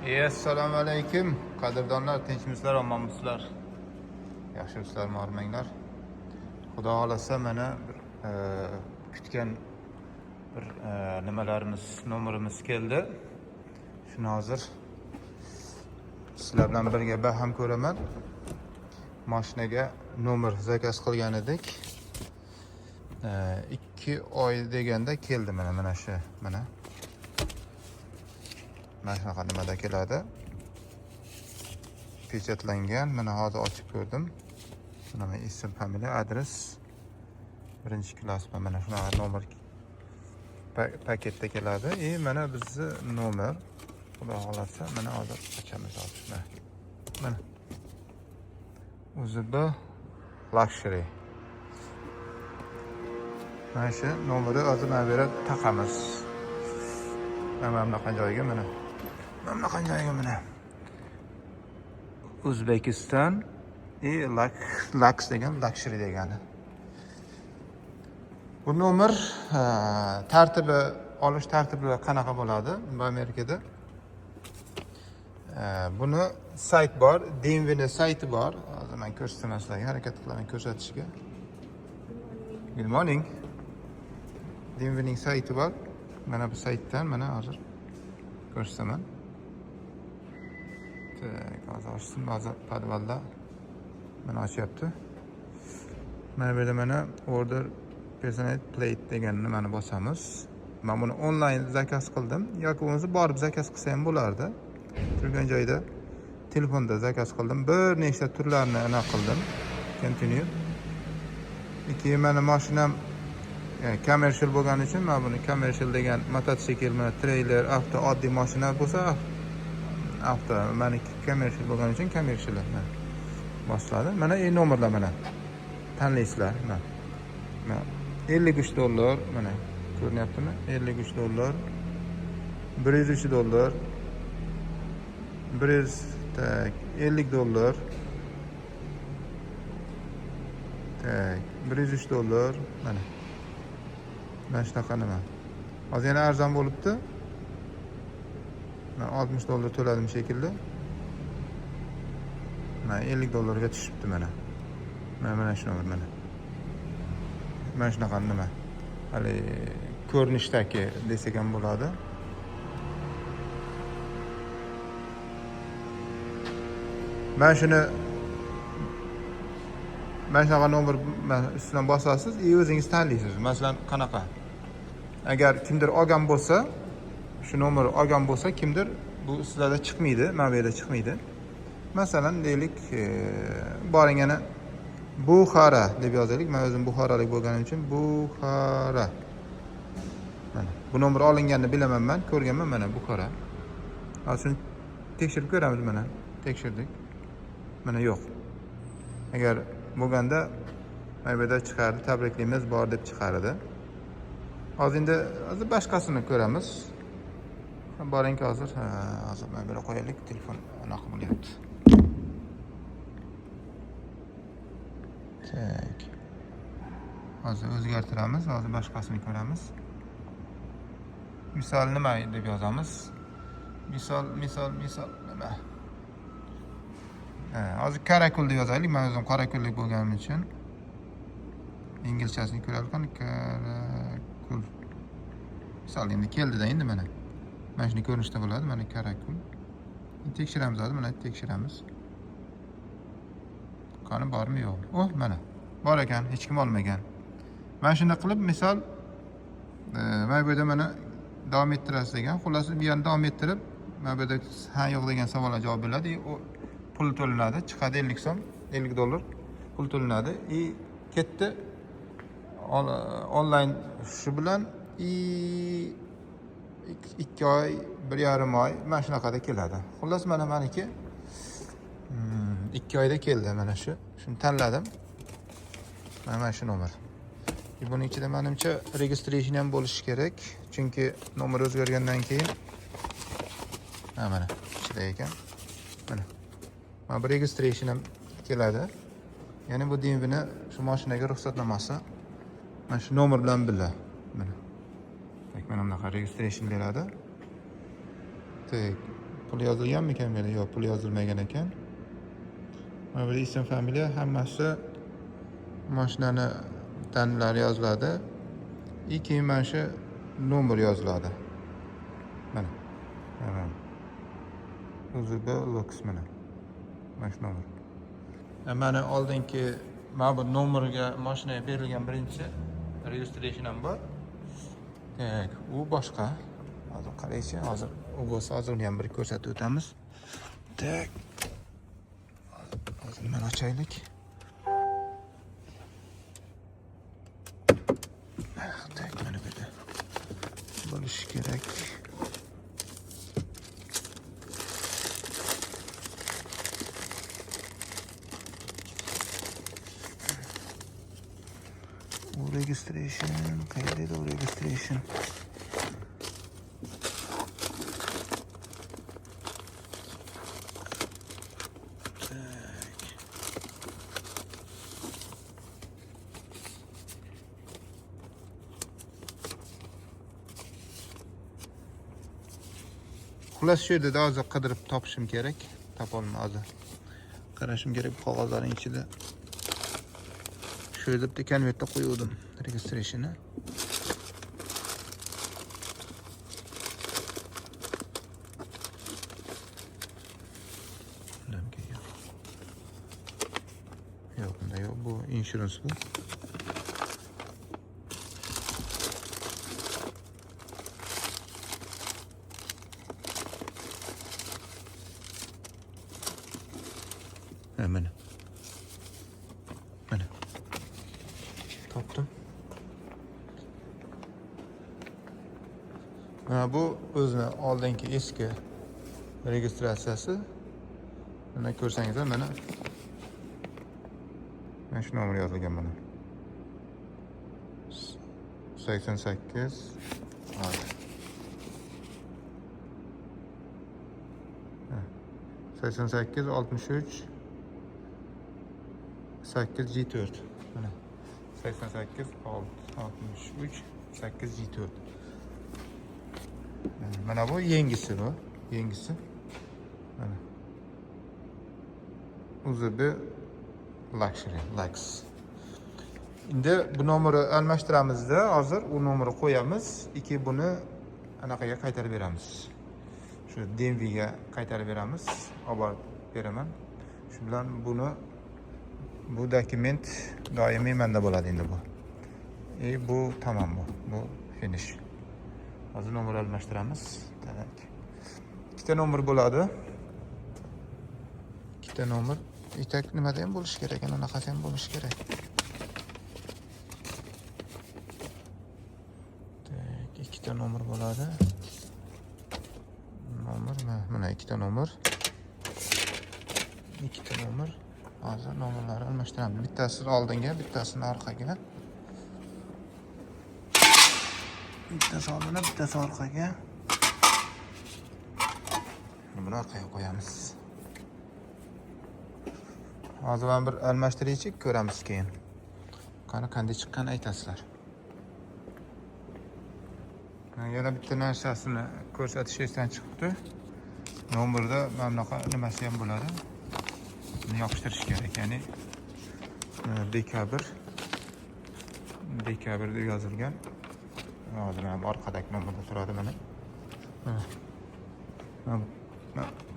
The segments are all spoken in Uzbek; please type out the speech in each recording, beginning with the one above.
Assalomu alaykum. Qadrdonlar, tinchmisizlar, omonmisizlar? Yaxshimisizlar, marmanglar. Xudo xolasa mana bir kutgan bir nomerimiz keldi. Shuni hozir sizlar bilan birga baham ko'raman. Mashinaga nomer zakaz qilgan edik. 2 oy deganda keldi mana shu mana. Mana shunaqa nimada keladi. Pechatlangan. Mana hozir ochib ko'rdim. Mana ism, familiya, adres. 1-klass mana shunaqa nomer paketda keladi. Mana bizni nomer. Xudo xolasa mana hozir ochamiz hozir. Mana. UZB Luxury. Mana shu nomerni hozir mana bu yerga taqamiz. Mana bunaqa joyga mana. Mana bunaqa joyga mana. O'zbekiston Lux degan Luxury degani. Bu nomer tartibi, olish tartibi qanaqa bo'ladi? Bu Amerikada buni sayt bor, DMV'ning sayti bor. Hozir men ko'rsataman sizlarga, harakat qilaman ko'rsatishga. Good morning. DMV'ning sayti bor. Mana bu saytdan mana hozir ko'rsataman. Hozir ochdim, hozir podvalda mana ochyapti. Mana bu yerda mana order personalized plate deganni mana bosamiz. Men buni onlayn zakaz qildim yoki o'zi borib zakaz qilsa ham bo'lardi. Turgan joyda telefonda zakaz qildim. Bir nechta turlarni aniq qildim. Continue. Keyin mana mashinam commercial bo'lgani uchun men buni commercial degan mototsikl, mana treyler, avto oddiy mashina bo'lsa, avto meniki commercial bo'lgani uchun commercial bosiladi. Mana nomerlar mana. Tanlaysizlar. Mana $53 mana ko'ryaptimi? $53, $103, tak $50, tak $103 mana. Mana shunaqa nima. Hozir yana arzon bo'libdi. Men $60 to'ladim shekilli. Mana $50 ga tushibdi mana. Mana shu nomer mana. Mana shunaqa nima. Hali ko'rinishdagi desak ham bo'ladi. Mana shunaqa nomer ustidan bosasiz, o'zingiz tanlaysiz. Masalan, qanaqa? Agar kimdir olgan bo'lsa, shu nomer olgan bo'lsa, kimdir bu sizlarda chiqmaydi, mana bu yerda chiqmaydi. Masalan, deylik, boring yana Buxara deb yozaylik. Men o'zim buxorolik bo'lganim uchun Buxara. Mana bu nomer olinganini bilaman men, ko'rganman mana Buxara. Hozir tekshirib ko'ramiz mana. Tekshirdik. Mana yo'q. Agar bo'lganda mana bu yerda chiqardi, tabriklaymiz bor deb chiqardi. Hozir boshqasini ko'ramiz. Boringki hozir mana bu yerga qo'yaylik, telefon anaqa bo'lyapti. Tak. Hozir o'zgartiramiz, hozir boshqasini ko'ramiz. Misol nima deb yozamiz? Misol nima? Hozir Karakul deb yozaylik. Men o'zim Karakullik bo'lganim uchun inglizchasini ko'rarkan Karakul. Misol endi keldi-da endi mana. Mana shuni ko'rinishda bo'ladi, mana Karakul. Tekshiramiz hozir, mana tekshiramiz. Qani bormi yo'qmi? Mana. Bor ekan, hech kim olmagan. Mana shuni qilib, misol mana bu yerda mana davom ettirasiz degan. Xullas, bu yerni davom ettirib, mana bu yerda ha yo'q degan savolga javob beradi. Pul to'lanadi, chiqadi 50 so'm, $50 pul to'lanadi. Ketdi. Onlayn shu bilan 2 oy, 1,5 oy mana shunaqada keladi. Xullas mana meniki 2 oyda keldi mana shu. Shuni tanladim. Mana shu nomer. Buning ichida menimcha registration ham bo'lishi kerak, chunki nomer o'zgargandan keyin mana ichida ekan. Mana bu registration ham keladi. Ya'ni bu DMV'ni shu mashinaga ruxsatnomasi mana shu nomer bilan birga. Mana bunaqa registration beradi. Tak pul yozilganmikan bu yerda? Yo'q, pul yozilmagan ekan. Mana bu ism familiya hammasi mashinani tanlari yoziladi. Keyin mana shu nomer yoziladi. Mana. Mana. UZB Lux mana. Mana shu nomer. Mana oldingi mana bu nomerga mashinaga berilgan birinchi registration ham bor. Tak, u boshqa. Hozir qaraychi, hozir u bo'lsa hozir uni ham bir ko'rsatib o'tamiz. Tak. Hozir mana ochaylik. Tak, mana bu yerda bo'lishi kerak. Registration, qayerda u registration? Xullas shu yerda hozir qidirib topishim kerak. Topolmadim. Qarashim kerak qog'ozlarning ichida. Shu yerda bitta konvertda qo'ydim registrationni. Yo'q, bunda yo'q, bu insurance bu. Mana. Mana. Topdim. Mana bu o'zini oldingi eski registratsiyasi. Mana ko'rsangizlar, mana shu nomer yozilgan mana. 88 88 63 8G4 mana 88 63 8G4 mana bu yengisi bu yengisi mana UZB Luxury Lux. Endi bu nomerni almashtiramizda hozir u nomerni qo'yamiz, buni anaqaga qaytarib beramiz. Shu DMVga qaytarib beramiz, olib beraman. Shu bilan bu dokument doimiy menda bo'ladi endi bu. Bu tamam bu. Bu finish. Hozir nomer almashtiramiz. Tak. Ikkita nomer bo'ladi. Ikkita nomer. Itak nimada ham bo'lishi kerak, anaqasi ham bo'lishi kerak. Tak, ikkita nomer bo'ladi. Nomer mana ikkita nomer. Ikkita nomer. Hozir nomerlarni almashtiramiz. Bittasini oldinga, bittasini orqaga. Bittasi oldinga, bittasi orqaga. Buni orqaga qo'yamiz. Hozir men bir almashtiraychi, ko'ramiz keyin. Qanday chiqqanini aytasizlar. Yana bitta narsasini ko'rsatish esdan chiqibdi. Nomerda mana bunaqa nimasi ham bo'ladi. Buni yopishtirish kerak, ya'ni dekabr deb yozilgan. Hozir ham orqadagi nomerda turadi mana. Mana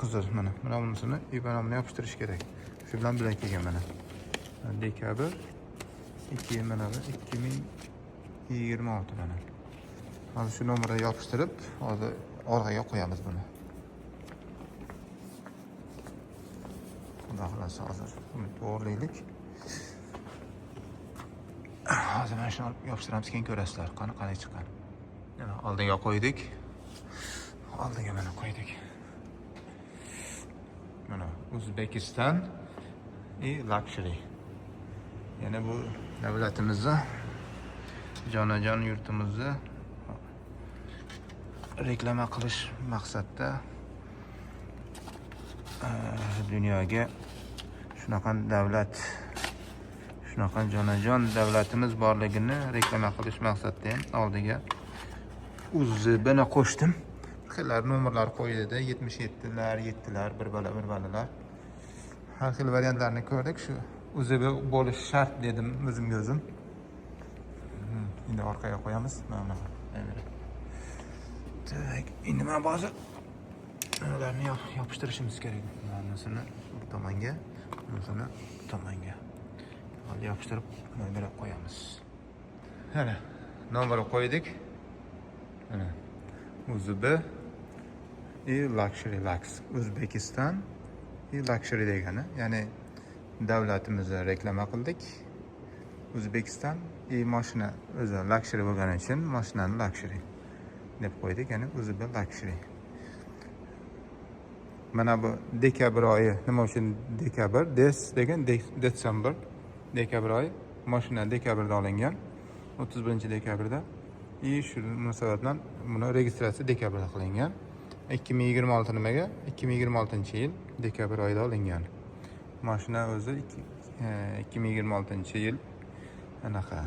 qizil mana bunisini IBAN'ni yopishtirish kerak. Shu bilan kelgan mana. Dekabr 2026 mana. Hozir shu nomerni yopishtirib, hozir orqaga qo'yamiz buni. Xudo xolasa hozir buni to'g'rilaylik. Hozir mana shuni olib yopishtiramiz, keyin ko'rasizlar qanday chiqqan. Mana oldinga qo'ydik. Oldinga mana qo'ydik. Mana O'zbekiston Luxury. Yana bu davlatimizda jonajon yurtimizda reklama qilish maqsadida dunyoga shunaqa davlat, shunaqa jonajon davlatimiz borligini reklama qilish maqsadida ham oldiga UZBni qo'shdim. xillar nomerlar qo'yildi. 77lar, 7lar, bir balalar. Har xil variantlarni ko'rdik. Shu USB bo'lishi shart dedim o'zimga o'zim. Endi orqaga qo'yamiz. Mana bu. Tak, endi men ba'zi ularni yopishtirishimiz kerak. Bunisini bu tomonga, bunisini bu tomonga. Hali yopishtirib, mana qo'yamiz. Mana nomerni qo'ydik. Mana USB Luxury Lux O'zbekiston Luxury degani, ya'ni davlatimizni reklama qildik. O'zbekiston mashina o'zi luxury bo'lgani uchun mashinani luxury deb qo'ydik, ya'ni USB Luxury. Mana bu dekabr oyi, nima uchun dekabr? Degan December, dekabr oyi. Mashina dekabrda olingan, 31-dekabrda. Shu munosabat bilan buni registratsiya dekabrda qilingan. 2026 nimaga? 2026-yil dekabr oyida olingan. Mashina o'zi 2026-yil anaqa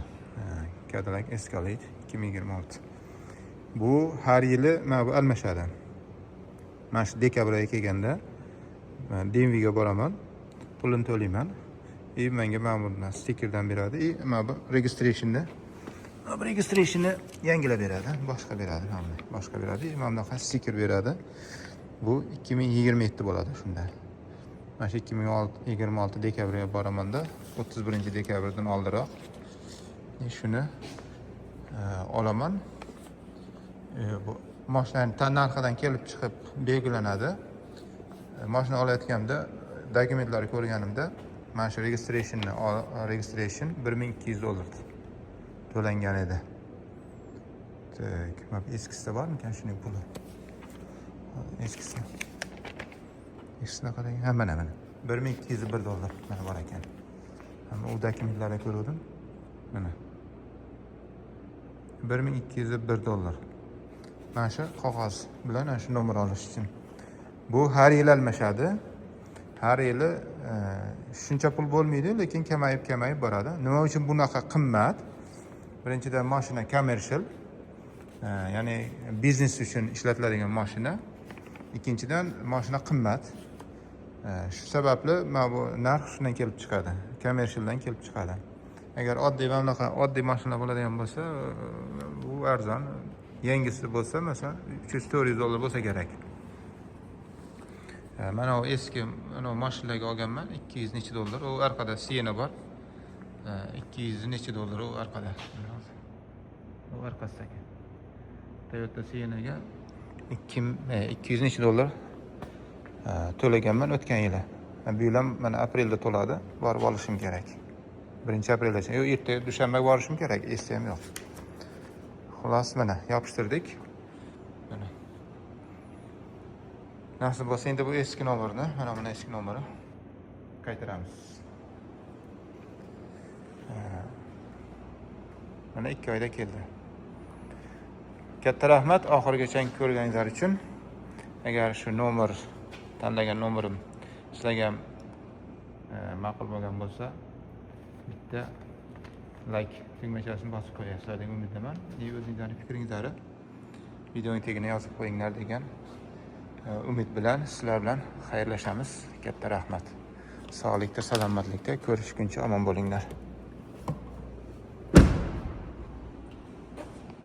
Cadillac Escalade 2026. Bu har yili mana bu almashadi. Mana shu dekabr oyiga kelganda DMVga boraman, pulini to'layman. Menga mana bundan stikerdan beradi. Mana bu registrationni yangilab beradi, boshqa beradi, boshqa beradi. Mana bunaqa stiker beradi. Bu 2027 bo'ladi shunda. Mana shu 2026 dekabrga boramanda 31-dekabrdan oldinroq shuni olaman. Bu mashinaning narxidan kelib chiqib belgilanadi. Mashina olayotganda dokumentlarni ko'rganimda mana shu registration $1200 to'langan edi. Tak, mana eskisi bormikan shuning puli? Eskisi qadar mana $1201 mana bor ekan. Hamma u dokumentlarni ko'rdim. Mana $1201. Mana shu qog'oz bilan ana shu nomer olish uchun. Bu har yil almashadi. Har yili shuncha pul bo'lmaydi, lekin kamayib boradi. Nima uchun bunaqa qimmat? Birinchidan mashina commercial, ya'ni biznes uchun ishlatiladigan mashina. Ikkinchidan mashina qimmat. Shu sababli mana bu narx shundan kelib chiqadi. Commercialdan kelib chiqadi. Agar oddiy mashina bo'ladigan bo'lsa, bu arzon. Yangisi bo'lsa, masalan, $300-400 bo'lsa kerak. Mana o eski mashinaga olganman, 200 necha dollar. U orqada Siena bor. 200 necha dollar u orqada. U orqasidagi Toyota Siena'ga 200 necha dollar to'laganman o'tgan yili. Bu yil ham mana aprelda to'ladi. Borib olishim kerak. 1-aprelgacha. Yo'q, erta dushanbaga borishim kerak, esda ham yo'q. Xolos, mana yopishtirdik. Mana. Nasib bo'lsa endi bu eski nomerni, mana eski nomeri qaytaramiz. Mana 2 oyda keldi. Katta rahmat oxirigacha ko'rganingizlar uchun. Agar shu nomer, tanlagan nomerim sizlarga ma'qul bo'lgan bo'lsa, bitta like tugmachasini bosib qo'yasizlar degan umiddaman. O'zingizlarning fikringizni videoning tagiga yozib qo'yinglar degan umid bilan sizlar bilan xayrlashamiz. Katta rahmat. Sog'likda, salomatlikda ko'rishguncha omon bo'linglar.